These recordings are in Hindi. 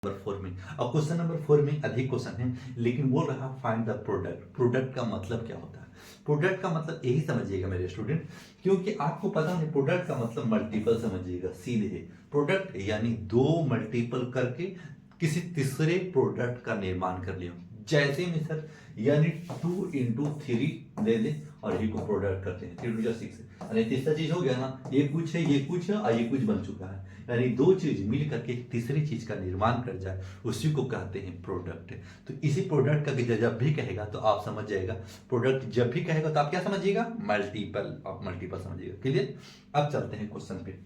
नंबर 4 में। अब क्वेश्चन नंबर 4 में अधिक क्वेश्चन है, लेकिन बोल रहा फाइंड द प्रोडक्ट। प्रोडक्ट का मतलब क्या होता है? प्रोडक्ट का मतलब यही समझिएगा मेरे स्टूडेंट, क्योंकि आपको पता है प्रोडक्ट का मतलब मल्टीपल समझिएगा सीधे। प्रोडक्ट यानी दो मल्टीपल करके किसी तीसरे प्रोडक्ट का निर्माण कर लिया, जैसे में सर यानी 2 into 3 दे दे और यही को प्रोडक्ट करते हैं, 3 2 6 यानी तीसरा चीज हो गया ना, ये कुछ है, ये कुछ है और ये कुछ बन चुका है, यानी दो चीज मिल करके तीसरी चीज का निर्माण कर जाए, उसी को कहते हैं प्रोडक्ट। तो इसी प्रोडक्ट का जब भी कहेगा तो आप समझ जाएगा, प्रोडक्ट जब भी कहेगा तो आप क्या समझिएगा? मल्टीपल। आप मल्टीपल समझिएगा। क्लियर? अब चलते हैं क्वेश्चन पे।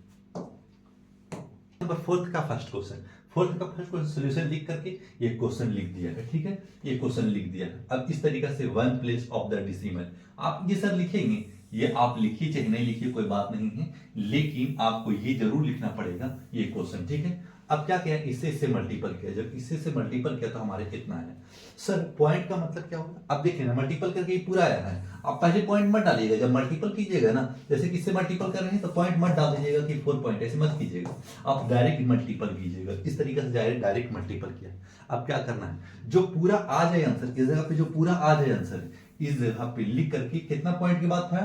नंबर फोर्थ का फर्स्ट क्वेश्चन, फोर्थ का फर्स्ट क्वेश्चन सोल्यूशन लिख करके ये क्वेश्चन लिख दिया है। ठीक है, ये क्वेश्चन लिख दिया है। अब इस तरीका से one place of the decimal आप ये सर लिखेंगे, ये आप लिखिए चाहे नहीं लिखिए कोई बात नहीं है, लेकिन आपको ये जरूर लिखना पड़ेगा ये क्वेश्चन। ठीक है, अब क्या किया, इससे मल्टीपल किया, जब इससे मल्टीपल किया तो हमारे कितना है सर? पॉइंट का मतलब क्या होगा? अब देखिए ना, मल्टीपल करके ये पूरा आया है, आप पहले पॉइंट मत डालिएगा, जब मल्टीपल कीजिएगा ना, जैसे किससे मल्टीपल कर रहे हैं तो पॉइंट मत डाल दीजिएगा कि 4 पॉइंट, ऐसे मत कीजिएगा, आप डायरेक्ट मल्टीपल कीजिएगा। इस तरीके से डायरेक्ट मल्टीपल किया। अब क्या करना है, जो पूरा आ जाए आंसर, इस जगह पे जो पूरा आ जाए आंसर, इस जगह पे लिख करके कितना पॉइंट के बाद था,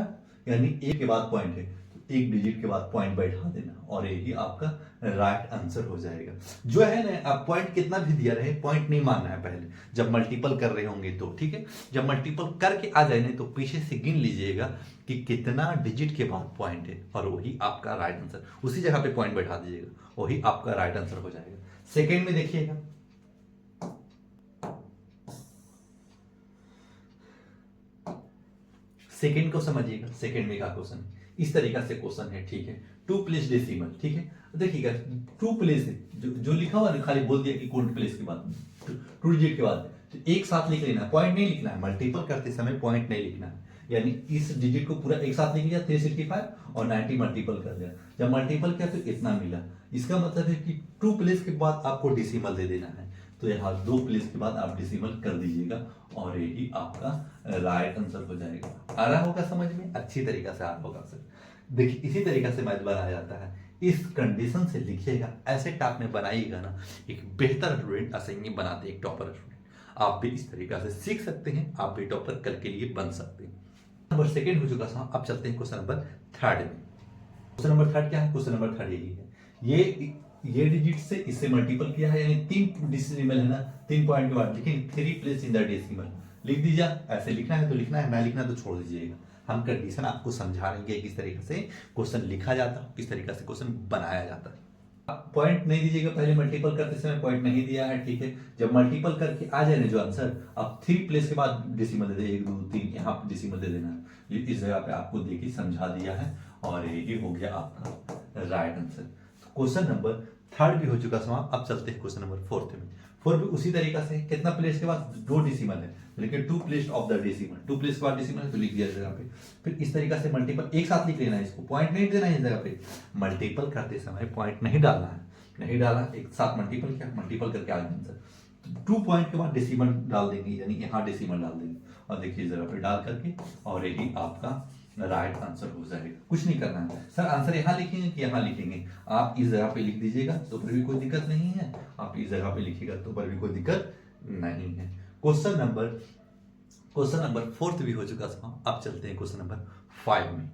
यानी एक के बाद पॉइंट है तो एक डिजिट के बाद पॉइंट बैठा देना और यही आपका राइट आंसर हो जाएगा। जो है ना, आप पॉइंट कितना भी दिया रहे, पॉइंट नहीं मानना है पहले, जब मल्टीपल कर रहे होंगे तो। ठीक है, जब मल्टीपल करके आ जाए ना तो पीछे से गिन लीजिएगा कि कितना डिजिट के बाद पॉइंट है और वही आपका राइट आंसर, उसी जगह पे पॉइंट बैठा दीजिएगा, वही आपका राइट आंसर हो जाएगा। सेकेंड में देखिएगा, सेकेंड को समझिएगा। सेकेंड में का क्वेश्चन इस तरीका से क्वेश्चन है। ठीक है, 2 प्लेस डेसिमल। ठीक है, देखिएगा 2 प्लेस है, जो लिखा हुआ खाली बोल दिया कि कौन प्लेस के बाद 2 डिजिट के बाद, तो एक साथ लिख लेना, पॉइंट नहीं लिखना है, मल्टीपल करते समय पॉइंट नहीं लिखना है। यानी इस डिजिट को पूरा एक साथ लिख लिया 365 और 90 मल्टीपल कर दिया, जब मल्टीपल किया तो इतना मिला। इसका मतलब है कि 2 प्लेस के बाद आपको डेसिमल दे देना है, तो यहाँ 2 प्लेस के बाद आप डेसिमल कर दीजिएगा और यही आपका राइट आंसर हो जाएगा। आ रहा होगा समझ में? अच्छी तरीका से आ रहा होगा सर। देखिए इसी तरीका से मैथ बनाया जाता है, इस कंडीशन से लिखिएगा, ऐसे टाइप में बनाइएगा ना, एक बेहतर स्टूडेंट असेंगे बनाते, एक टॉपर स्टूडेंट। आप भी इस तरीका से सीख सकते हैं, आप भी टॉपर कल के लिए बन सकते हैं। नंबर सेकेंड हो चुका था, अब चलते हैं क्वेश्चन नंबर थर्ड में। क्वेश्चन नंबर थर्ड क्या है? क्वेश्चन नंबर थर्ड यही है, ये डिजिट से इससे मल्टीपल किया है, यानी 3 डेसिमल है ना, 3 पॉइंट के बाद, लेकिन 3 प्लेस इन द डेसिमल लिख दीजिए। ऐसे लिखना है तो लिखना है, ना लिखना तो छोड़ दीजिएगा। हम कंडीशन आपको समझा रहे हैं किस तरीके से क्वेश्चन लिखा जाता है, किस तरीके से क्वेश्चन बनाया जाता है। पॉइंट नहीं दीजिएगा, पहले मल्टीपल करते समय पॉइंट नहीं दिया है। ठीक है, जब मल्टीपल करके आ जाए ना जो आंसर, आप 3 प्लेस के बाद डेसिमल दे दे, 1 2 3 यहाँ डेसिमल दे देना। ये इस जगह पे आपको देखिए समझा दिया है और यही हो गया आपका right answer. Question number third भी हो चुका समाप्त। अब चलते हैं क्वेश्चन नंबर फोर्थ में। फोर्थ भी उसी तरीका से, कितना प्लेस के बाद 2 डेसिमल है, लेकिन 2 place of the decimal, 2 place के बाद डेसिमल है तो लिख दिया इस जगह पे। फिर इस तरीका से मल्टीपल एक साथ लिख लेना है, इसको पॉइंट नहीं देना है इस जगह पे, मल्टीपल करते समय पॉइंट नहीं डालना है, नहीं डाला, एक साथ मल्टीपल किया, मल्टीपल करके आ गया आंसर। 2 पॉइंट के बाद डेसिमल डाल देंगे, यानी यहाँ डेसिमल डाल देंगे और देखिए इस जगह पे डाल करके और यही आपका राइट आंसर हो जाएगा। कुछ नहीं करना है सर, आंसर यहाँ लिखेंगे कि यहाँ लिखेंगे, आप इस जगह पे लिख दीजिएगा तो पर भी कोई दिक्कत नहीं है, आप इस जगह पे लिखिएगा तो पर भी कोई दिक्कत नहीं है। क्वेश्चन नंबर फोर्थ भी हो चुका था। अब चलते हैं क्वेश्चन नंबर 5 में।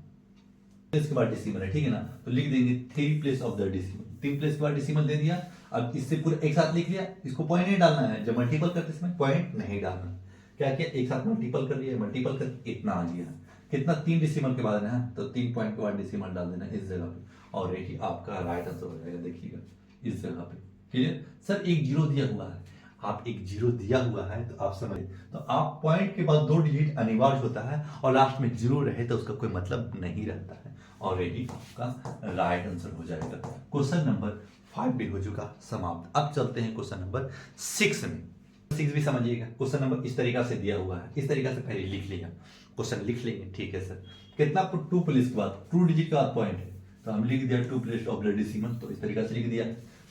इसके बाद डेसिमल है, ठीक है ना, तो लिख देंगे 3 place of the decimal, 3 place के बाद डेसिमल दे दिया। अब इससे पूरा एक साथ लिख लिया, इसको पॉइंट नहीं डालना है, जब मल्टीपल करते समय पॉइंट नहीं डालना। क्या किया, एक साथ मल्टीपल कर लिया, मल्टीपल करके इतना आ गया, कितना 3 डेसिमल के बाद है तो 3 पॉइंट के बाद डेसिमल डाल देना इस जगह पे और यही आपका राइट आंसर हो जाएगा। देखिएगा इस जगह पे। Clear sir? एक जीरो दिया हुआ है, आप एक जीरो दिया हुआ है तो आप समझ, तो आप पॉइंट के बाद 2 डिजिट अनिवार्य होता है और लास्ट में जीरो रहे तो उसका कोई मतलब नहीं रहता है और यही आपका राइट आंसर हो जाएगा। क्वेश्चन नंबर 5 भी हो चुका समाप्त। अब चलते हैं क्वेश्चन नंबर 6 में। 6 भी समझिएगा, क्वेश्चन नंबर इस तरीका से दिया हुआ है, इस तरीका से पहले लिख लिया, क्वेश्चन लिख लेंगे। ठीक है सर, कितना 2 प्लेस के बाद 2 डिजिट के बाद पॉइंट है तो हम लिख दिया 2 प्लेस ऑफ द डेसिमल, तो इस तरीका से लिख दिया।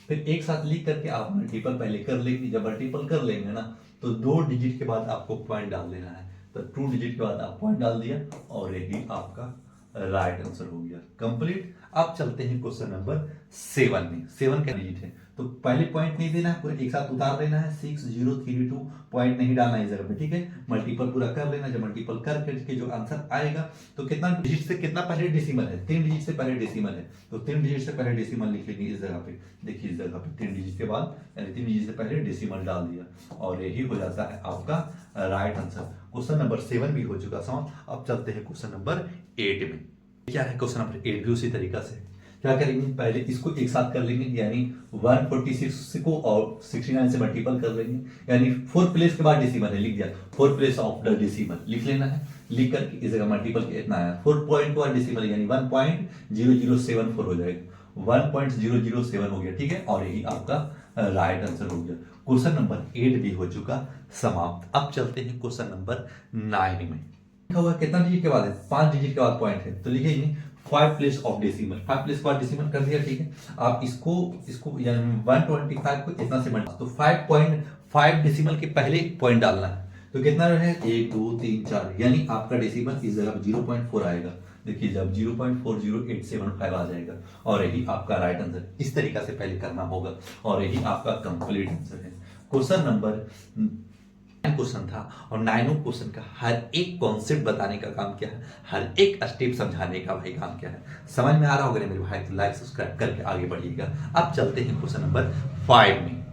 फिर एक साथ लिख करके आप मल्टीपल पहले कर लेंगे, जब मल्टीपल कर लेंगे ना तो 2 डिजिट के बाद आपको पॉइंट डाल देना है, तो 2 डिजिट के बाद आप पॉइंट डाल दिया और यही आपका राइट आंसर हो गया कंप्लीट। अब चलते हैं क्वेश्चन नंबर 7 में। 7 का डिजिट है तो पहले पॉइंट नहीं देना है, पूरा एक साथ उतार लेना है, 6032 पॉइंट नहीं डालना है इस जगह पे, ठीक है। मल्टीपल पूरा कर लेना, जब मल्टीपल कर करके जो आंसर आएगा तो कितना डिजिट से कितना पहले डेसिमल है, 3 डिजिट से पहले डेसिमल है, तो 3 डिजिट से पहले डेसिमल लिख लेंगे इस जगह पे। देखिए इस जगह पे 3 डिजिट के बाद यानी 3 डिजिट से पहले डेसिमल डाल दिया और यही हो जाता है आपका राइट आंसर। क्वेश्चन नंबर 7 भी हो चुका समाप्त। अब चलते हैं क्वेश्चन नंबर 8 में। क्या है क्वेश्चन नंबर 8 भी उसी तरीका से क्या करेंगे, पहले इसको एक साथ कर लेंगे, यानी 146 को और 69 से मल्टीपल कर लेंगे, यानी 4 प्लेस के बाद डेसिमल है, लिख दिया 4 प्लेस ऑफ द डेसिमल लिख लेना है। लिख करके इस जगह मल्टीपल कितना आया, 4 पॉइंट के बाद डेसिमल यानी 1.0074 हो जाएगा, 1.007 हो गया, ठीक है। और यही आपका राइट आंसर हो गया। क्वेश्चन नंबर 8 भी हो चुका समाप्त। अब चलते हैं क्वेश्चन नंबर 9 में। लिखा हुआ कितना डिजिट के बाद है, 5 डिजिट के बाद पॉइंट है, तो लिखेंगे 5 प्लेस ऑफ डेसिमल, 5 प्लेस के बाद डेसिमल कर दिया, ठीक है। आप इसको यानी 125 को इतना से मल्टीप्लाई, तो 5.5 डेसिमल के पहले पॉइंट डालना है, तो कितना है 1 2 3 4, यानी आपका डेसिमल इस जगह 0.4 आएगा। देखिए जब 0.40875 आ जाएगा और यही आपका राइट आंसर। इस तरीका से पहले करना होगा और यही आपका कंप्लीट आंसर है। क्वेश्चन नंबर क्वेश्चन था और 9 क्वेश्चन का हर एक कॉन्सेप्ट बताने का काम क्या है, हर एक स्टेप समझाने का भाई काम क्या है। समझ में आ रहा होगा मेरे भाई, तो लाइक सब्सक्राइब करके आगे बढ़िएगा। अब चलते हैं क्वेश्चन नंबर 5 में।